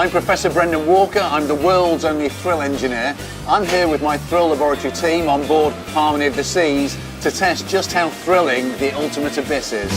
I'm Professor Brendan Walker. I'm the world's only thrill engineer. I'm here with my thrill laboratory team on board Harmony of the Seas to test just how thrilling the ultimate abyss is.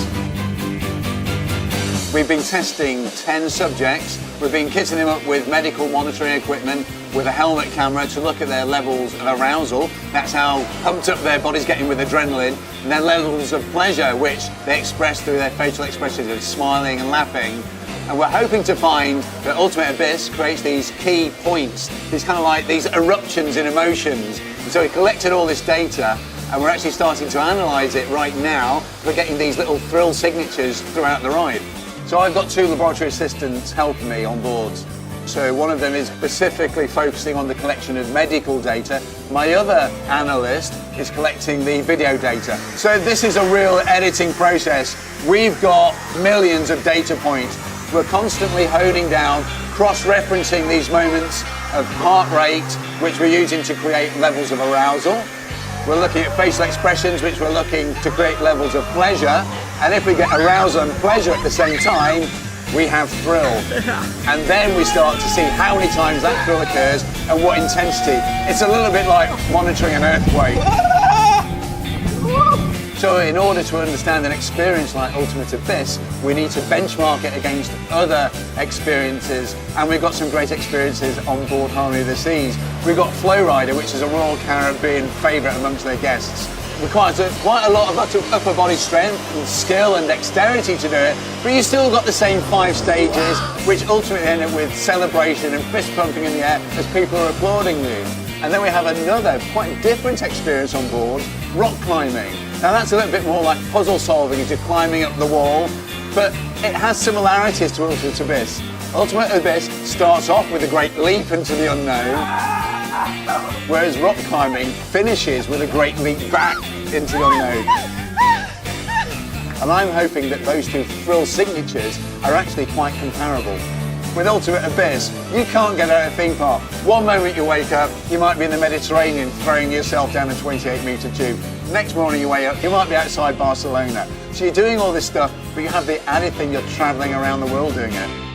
We've been testing 10 subjects. We've been kitting them up with medical monitoring equipment, with a helmet camera to look at their levels of arousal. That's how pumped up their body's getting with adrenaline, and their levels of pleasure, which they express through their facial expressions of smiling and laughing. And we're hoping to find that Ultimate Abyss creates these key points, these kind of like these eruptions in emotions. And so we collected all this data, and we're actually starting to analyse it right now. We're getting these little thrill signatures throughout the ride. So I've got 2 laboratory assistants helping me on board. So one of them is specifically focusing on the collection of medical data. My other analyst is collecting the video data. So this is a real editing process. We've got millions of data points. We're constantly honing down, cross-referencing these moments of heart rate, which we're using to create levels of arousal. We're looking at facial expressions, which we're looking to create levels of pleasure. And if we get arousal and pleasure at the same time, we have thrill. And then we start to see how many times that thrill occurs and what intensity. It's a little bit like monitoring an earthquake. So in order to understand an experience like Ultimate Abyss, we need to benchmark it against other experiences, and we've got some great experiences on board Harmony of the Seas. We've got Flow Rider, which is a Royal Caribbean favourite amongst their guests. Requires quite a lot of upper body strength and skill and dexterity to do it, but you still got the same 5 stages, which ultimately end up with celebration and fist pumping in the air as people are applauding you. And then we have another quite different experience on board, rock climbing. Now that's a little bit more like puzzle solving as you're climbing up the wall, but it has similarities to Ultimate Abyss. Ultimate Abyss starts off with a great leap into the unknown, whereas rock climbing finishes with a great leap back into the unknown. And I'm hoping that those 2 thrill signatures are actually quite comparable. With Ultimate Abyss, you can't get out of a theme park. One moment you wake up, you might be in the Mediterranean throwing yourself down a 28-metre tube. Next morning you wake up, you might be outside Barcelona. So you're doing all this stuff, but you have the added thing, you're travelling around the world doing it.